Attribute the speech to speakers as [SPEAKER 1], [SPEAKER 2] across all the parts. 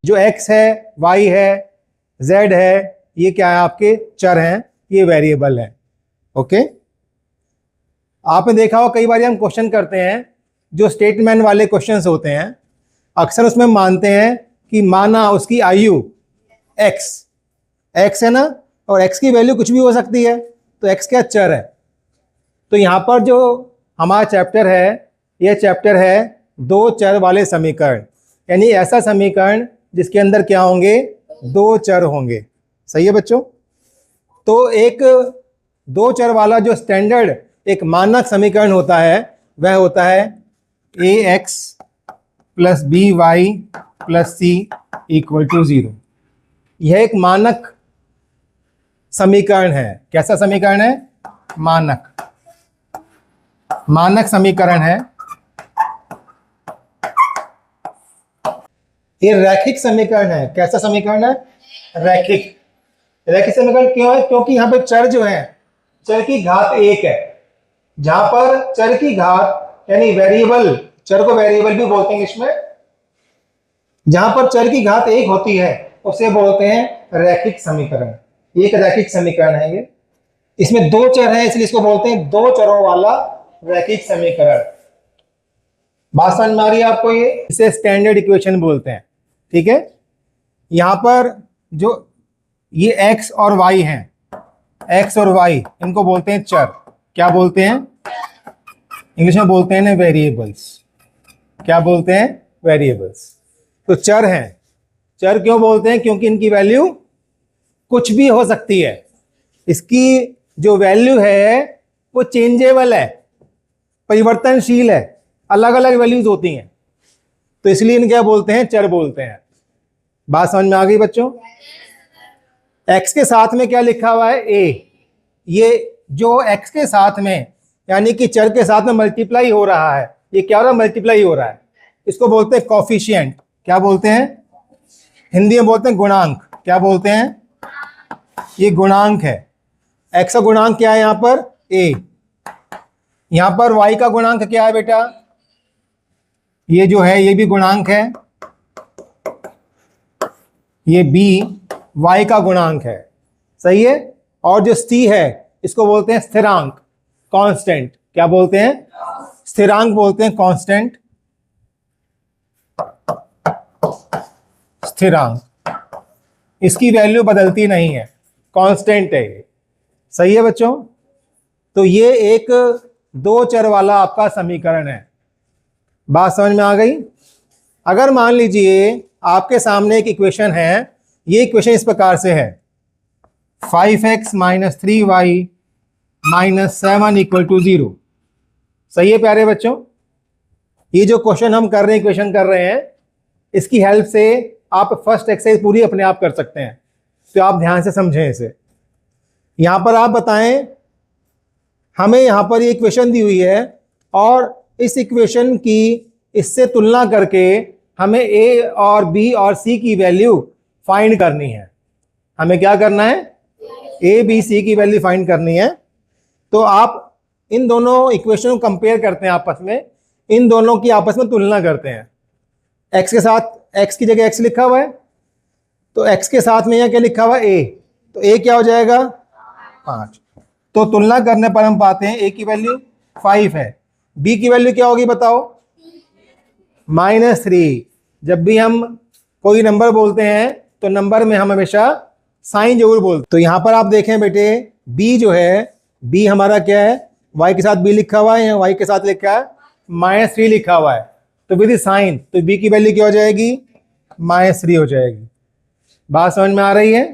[SPEAKER 1] जो x है, y है, z है, ये क्या है आपके चर हैं, ये वेरिएबल है। ओके, आपने देखा हो कई बार हम क्वेश्चन करते हैं, जो स्टेटमेंट वाले क्वेश्चंस होते हैं, अक्सर उसमें मानते हैं कि माना उसकी आयु x है ना, और x की वैल्यू कुछ भी हो सकती है, तो x क्या चर है। तो यहाँ पर जो हमारा चैप्टर है, यह चैप्टर है दो चर वाले समीकरण, यानी ऐसा समीकरण जिसके अंदर क्या होंगे, दो चर होंगे। सही है बच्चों। तो एक दो चर वाला जो स्टैंडर्ड एक मानक समीकरण होता है, वह होता है ax plus by plus c equal to 0। यह एक मानक समीकरण है। कैसा समीकरण है? मानक समीकरण है। ये रैखिक समीकरण है। कैसा समीकरण है? रैखिक समीकरण क्यों है? क्योंकि यहाँ पे चर जो है, चर की घात 1 है। जहां पर चर की घात यानी वेरिएबल, चर को वेरिएबल भी बोलते हैं इंग्लिश में, जहां पर चर की घात 1 होती है उसे बोलते हैं रैखिक समीकरण। ये एक रैखिक समीकरण है। ये इसमें दो चर हैं, इसलिए इसको बोलते हैं दो चरों वाला रैखिक समीकरण। बात समझ में आ रही है आपको? ये इसे स्टैंडर्ड इक्वेशन बोलते हैं। ठीक है, यहां पर जो ये x और y हैं, x और y इनको बोलते हैं चर। क्या बोलते हैं? इंग्लिश में बोलते हैं वेरिएबल्स। क्या बोलते हैं? वेरिएबल्स। तो चर हैं। चर क्यों बोलते हैं? क्योंकि इनकी वैल्यू कुछ भी हो सकती है। इसकी जो वैल्यू है वो चेंजेबल है, परिवर्तनशील है, अलग अलग वैल्यूज होती हैं, तो इसलिए इन्हें क्या बोलते हैं? चर बोलते हैं। बात समझ में आ गई बच्चों? x के साथ में क्या लिखा हुआ है? a। ये जो x के साथ में यानी कि चर के साथ में मल्टीप्लाई हो रहा है, ये क्या हो रहा है? मल्टीप्लाई हो रहा है। इसको बोलते हैं कोफिशिएंट। क्या बोलते हैं? हिंदी में बोलते हैं गुणांक। क्या बोलते हैं? ये गुणांक है। x का गुणांक क्या है? यहां पर a। यहां पर y का गुणांक क्या है बेटा? ये जो है ये भी गुणांक है, ये b y का गुणांक है। सही है। और जो c है इसको बोलते हैं स्थिरांक, कांस्टेंट। क्या बोलते हैं? स्थिरांक बोलते हैं, कांस्टेंट, स्थिरांक। इसकी वैल्यू बदलती नहीं है, कांस्टेंट है ये। सही है बच्चों। तो ये एक दो चर वाला आपका समीकरण है। बात समझ में आ गई? अगर मान लीजिए आपके सामने एक इक्वेशन है, ये इक्वेशन इस प्रकार से है 5x minus 3y minus 7 equal to 0। सही है प्यारे बच्चों। ये जो क्वेश्चन हम कर रहे हैं, इक्वेशन कर रहे हैं, इसकी हेल्प से आप फर्स्ट एक्सरसाइज पूरी अपने आप कर सकते हैं। तो आप ध्यान से समझें इसे। यहां पर आप बताएं, हमें यहां पर ये इक्वेशन दी हुई है और इस इक्वेशन की इससे तुलना करके हमें a और b और c की वैल्यू फाइंड करनी है। हमें क्या करना है? a b c की वैल्यू फाइंड करनी है। तो आप इन दोनों इक्वेशन को कंपेयर करते हैं आपस में, इन दोनों की आपस में तुलना करते हैं। x के साथ, x की जगह x लिखा हुआ है, तो x के साथ में यहाँ क्या लिखा हुआ है? a। तो a क्या हो जाएगा? 5। तो तुलना करने पर हम पाते हैं a की वैल्यू 5 है, b की वैल्यू क्या होगी बताओ? -3। जब भी हम कोई नंबर बोलते हैं तो नंबर में हम हमेशा साइन जरूर बोलते हैं। तो यहां पर आप देखें बेटे, b जो है, b हमारा क्या है? y के साथ b लिखा हुआ है, यहाँ y के साथ लिखा है -3 लिखा हुआ है, तो विद साइन, तो b की वैल्यू क्या हो जाएगी? -3 हो जाएगी। बात समझ में आ रही है?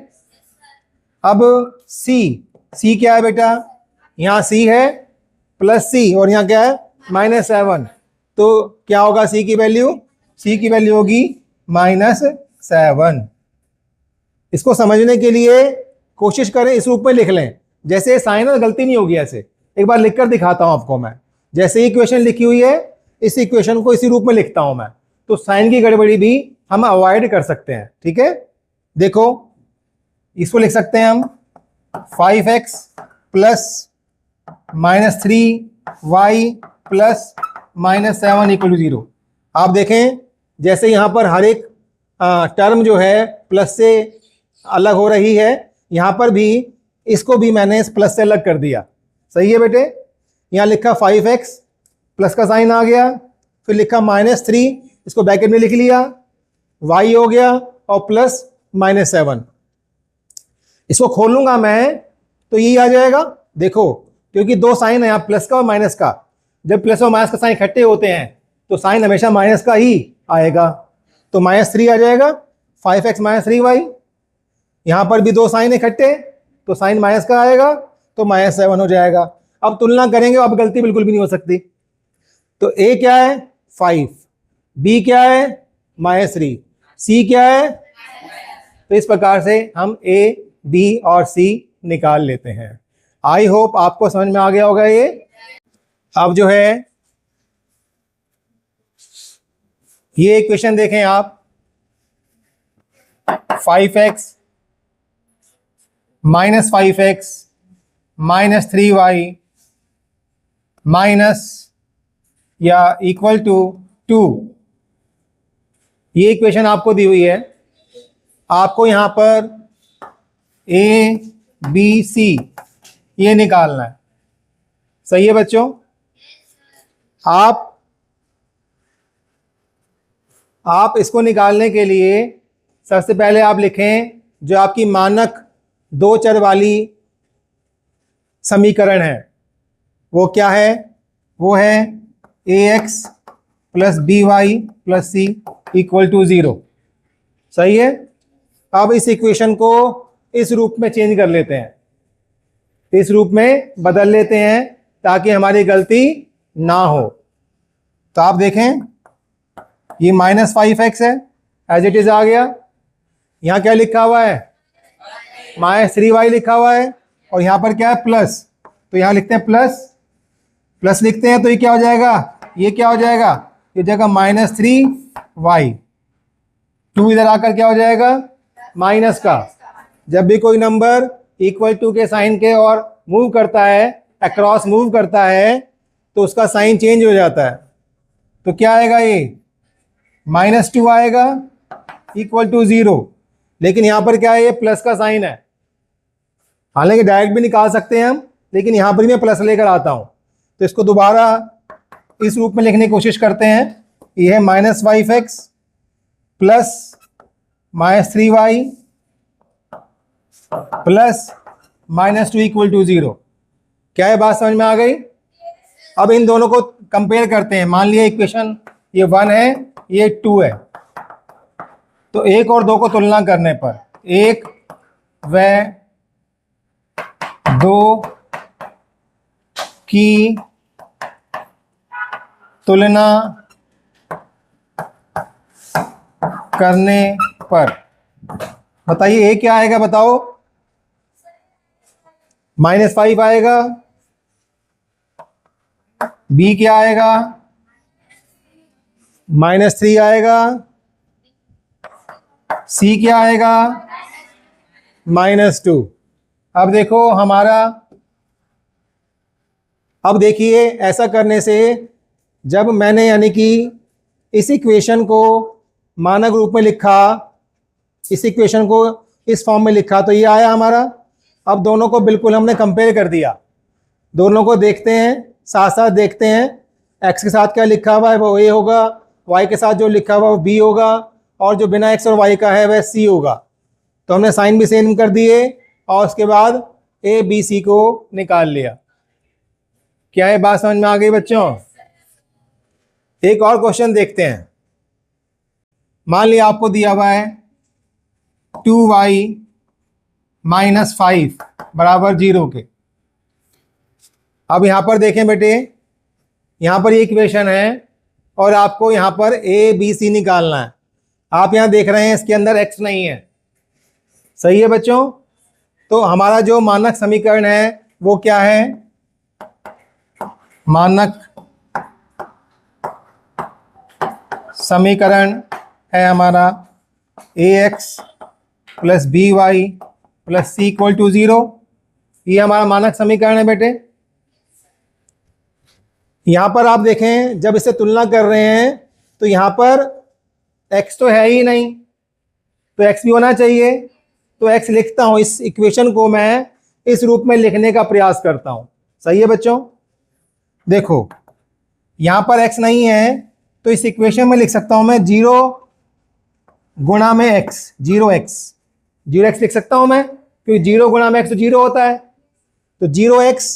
[SPEAKER 1] अब c क्या है बेटा? यहाँ c है प्लस c और यहाँ क्या है? -7। तो क्या होगा c की वैल्यू? c की वैल्यू होगी -7। इसको समझने के लिए कोशिश करें, इस रूप में लिख लें। जैसे साइन है, गलती नहीं होगी। ऐसे एक बार लिखकर दिखाता हूं आपको मैं। जैसे इक्वेशन लिखी हुई है, इस इक्वेशन को इसी रूप में लिखता हूं मैं, तो साइन की गड़बड़ी भी हम अवॉइड कर सकते हैं। ठीक है, देखो इसको लिख सकते हैं हम 5x plus -3y plus -7 equal to 0। आप देखें जैसे यहां पर हर एक टर्म जो है प्लस से अलग हो रही है, यहाँ पर भी इसको भी मैंने इस प्लस से अलग कर दिया। सही है बेटे, यहाँ लिखा 5x, प्लस का साइन आ गया, फिर लिखा -3, इसको ब्रैकेट में लिख लिया, y हो गया और प्लस -7। इसको खोलूंगा मैं तो यही आ जाएगा। देखो, क्योंकि दो साइन है यहाँ, प्लस का और माइनस का। जब प्लस और माइनस का साइन इकट्ठे होते हैं तो साइन हमेशा माइनस का ही आएगा। तो -3 आ जाएगा, 5x -3y। यहाँ पर भी दो साइन इकट्ठे तो साइन माइनस का आएगा, तो -7 हो जाएगा। अब तुलना करेंगे, अब गलती बिल्कुल भी नहीं हो सकती। तो a क्या है 5, b क्या है -3, c क्या है। तो इस प्रकार से हम a, b और c निकाल लेते हैं। आई होप आपको समझ में आ गया होगा ये। अब जो है ये इक्वेशन देखें आप, 5x -5x -3y माइनस या इक्वल टू 2, ये इक्वेशन आपको दी हुई है। आपको यहां पर a, b, c ये निकालना है। सही है बच्चों, आप इसको निकालने के लिए सबसे पहले आप लिखें जो आपकी मानक दो चर वाली समीकरण है वो क्या है, वो है ax plus by plus c equal to 0। सही है। अब इस इक्वेशन को इस रूप में चेंज कर लेते हैं, इस रूप में बदल लेते हैं ताकि हमारी गलती ना हो। तो आप देखें ये -5x है, एज इट इज आ गया। यहाँ क्या लिखा हुआ है -3y लिखा हुआ है, और यहाँ पर क्या है प्लस, तो यहाँ लिखते हैं प्लस लिखते हैं, तो ये क्या हो जाएगा, ये क्या हो जाएगा, ये जगह -3y, 2 इधर आकर क्या हो जाएगा माइनस का। जब भी कोई नंबर इक्वल टू के साइन के और मूव करता है, अक्रॉस मूव करता है, तो उसका साइन चेंज हो जाता है। तो क्या आएगा, ये -2 आएगा इक्वल टू 0। लेकिन यहां पर क्या है, ये प्लस का साइन है। हालांकि डायरेक्ट भी निकाल सकते हैं हम, लेकिन यहां पर मैं प्लस लेकर आता हूं। तो इसको दोबारा इस रूप में लिखने की कोशिश करते हैं। ये है -5x plus -3y plus -2 equal to 0। क्या है, बात समझ में आ गई। अब इन दोनों को कंपेयर करते हैं। मान लिया इक्वेशन ये 1 है, ये 2 है, तो 1 और 2 को तुलना करने पर 1 व 2 की तुलना करने पर बताइए ये क्या आएगा, बताओ। -5 आएगा, b क्या आएगा, -3 आएगा, c क्या आएगा, -2। अब देखो हमारा, अब देखिए ऐसा करने से जब मैंने यानी कि इस इक्वेशन को मानक रूप में लिखा, इस इक्वेशन को इस फॉर्म में लिखा, तो ये आया हमारा। अब दोनों को बिल्कुल हमने कंपेयर कर दिया, दोनों को देखते हैं, साथ साथ देखते हैं। x के साथ क्या लिखा हुआ है वो a होगा, y के साथ जो लिखा हुआ वो b होगा, और जो बिना x और y का है वह c होगा। तो हमने साइन भी सेम कर दिए और उसके बाद a b c को निकाल लिया। क्या है, बात समझ में आ गई बच्चों। एक और क्वेश्चन देखते हैं। मान लिया आपको दिया हुआ है 2y -5 बराबर 0 के। अब यहां पर देखें बेटे, यहां पर ये इक्वेशन है और आपको यहां पर a b c निकालना है। आप यहां देख रहे हैं इसके अंदर x नहीं है। सही है बच्चों। तो हमारा जो मानक समीकरण है वो क्या है, मानक समीकरण है हमारा ax plus by plus c equal to 0। ये हमारा मानक समीकरण है बेटे। यहां पर आप देखें जब इसे तुलना कर रहे हैं तो यहां पर x तो है ही नहीं, तो x भी होना चाहिए। तो x लिखता हूं, इस इक्वेशन को मैं इस रूप में लिखने का प्रयास करता हूं। सही है बच्चों? देखो यहां पर x नहीं है तो इस इक्वेशन में लिख सकता हूं मैं 0 गुणा में x, 0x लिख सकता हूं मैं, क्योंकि 0 गुणा में x तो 0 होता है। तो 0x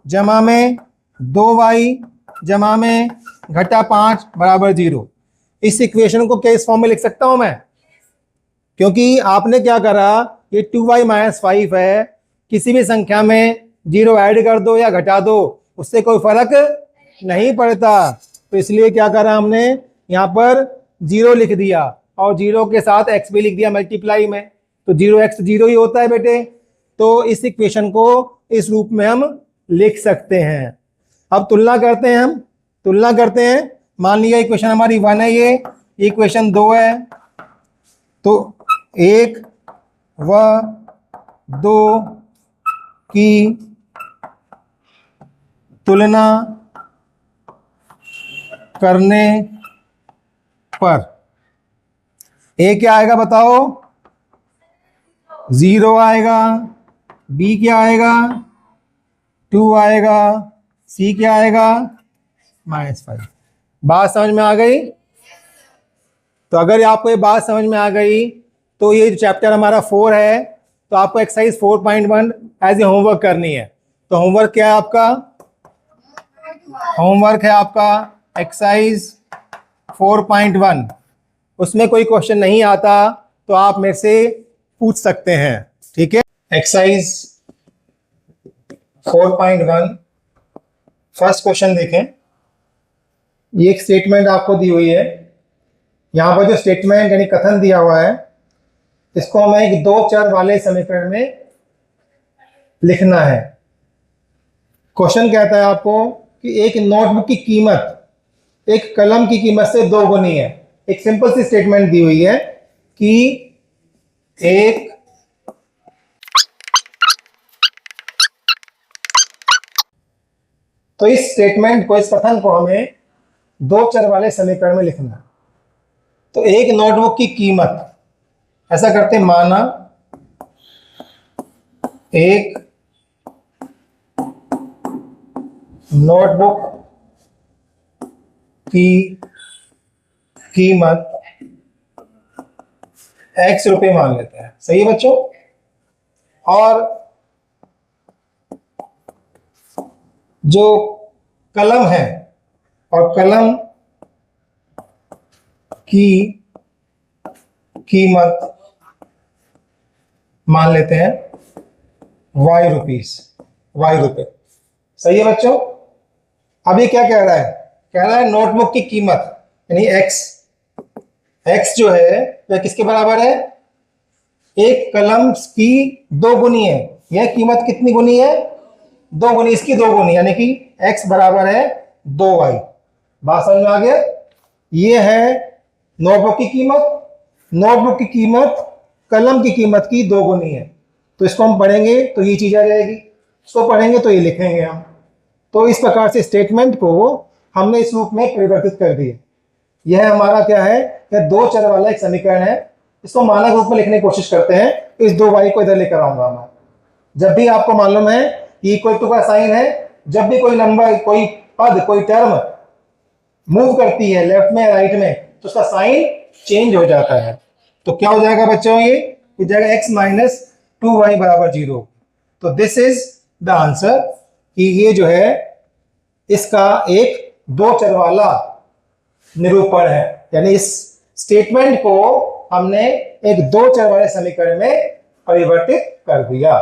[SPEAKER 1] जमा में 2y जमा में घटा 5 बराबर 0। इस इक्वेशन को क्या इस फॉर्म में लिख सकता हूं मैं? क्योंकि आपने क्या करा, ये 2y माइनस 5 है, किसी भी संख्या में 0 ऐड कर दो या घटा दो, उससे कोई फर्क नहीं पड़ता। तो इसलिए क्या करा हमने, यहाँ पर 0 लिख दिया और 0 के साथ x भी लिख दिया मल्टीप्लाई में। तो 0x 0 ही होता है बेटे। तो इस इक्वेशन को इस रूप में हम लिख सकते हैं। अब तुलना करते हैं। मान लिया इक्वेशन हमारी 1 है, ये इक्वेशन 2 है, तो 1 व 2 की तुलना करने पर a क्या आएगा बताओ? 0 आएगा, b क्या आएगा? 2 आएगा, c क्या आएगा? -5। बात समझ में आ गई? तो अगर आपको ये बात समझ में आ गई तो ये जो चैप्टर हमारा 4 है, तो आपको एक्सरसाइज 4.1 एज ए होमवर्क करनी है। तो होमवर्क क्या है आपका? होमवर्क है आपका एक्सरसाइज 4.1। उसमें कोई क्वेश्चन नहीं आता तो आप मेरे से पूछ सकते हैं, ठीक है? एक्सरसाइज 4.1 फर्स्ट क्वेश्चन देखें। ये एक स्टेटमेंट आपको दी हुई है। यहां पर जो स्टेटमेंट यानी कथन दिया हुआ है, इसको हमें एक 2 चर वाले समीकरण में लिखना है। क्वेश्चन कहता है आपको कि एक नोटबुक की कीमत एक कलम की कीमत से 2 गुनी है। एक सिंपल सी स्टेटमेंट दी हुई है कि एक तो इस स्टेटमेंट को, इस कथन को हमें 2 चर वाले समीकरण में लिखना है। तो एक नोटबुक की कीमत, ऐसा करते हैं, माना एक नोटबुक की कीमत x रुपए मान लेते हैं। सही है बच्चों? और जो कलम है, और कलम की कीमत मान लेते हैं y रुपए। सही है बच्चों? अब ये क्या कह रहा है? कह रहा है नोटबुक की कीमत यानी x जो है वह किसके बराबर है? एक कलम की 2 गुनी है। यह कीमत कितनी गुनी है? 2 गुनी, इसकी 2 गुनी, यानी कि x बराबर है 2y। बात समझ में आ गया? ये है नोटबुक की कीमत। नोटबुक की कीमत कलम की कीमत की 2 गुनी है। तो इसको हम पढ़ेंगे तो ये चीज आ जाएगी, इसको पढ़ेंगे तो ये लिखेंगे हम। तो इस प्रकार से स्टेटमेंट को हमने इस रूप में परिवर्तित कर दिया। यह हमारा क्या है? यह 2 चर वाला एक समीकरण है। इसको मानक रूप में लिखने की कोशिश करते हैं। इस 2y को इधर लेकर आऊंगा मैं। जब भी आपको मालूम है इक्वल टू का साइन है, जब भी कोई नंबर, कोई पद, कोई टर्म मूव करती है लेफ्ट में राइट में, तो उसका साइन चेंज हो जाता है। तो क्या हो जाएगा बच्चों? ये हो जाएगा x माइनस 2y बराबर 0। तो दिस इज द आंसर कि ये जो है इसका एक 2 चर वाला निरूपण है। यानी इस स्टेटमेंट को हमने एक 2 चर वाले समीकरण में परिवर्तित कर दिया।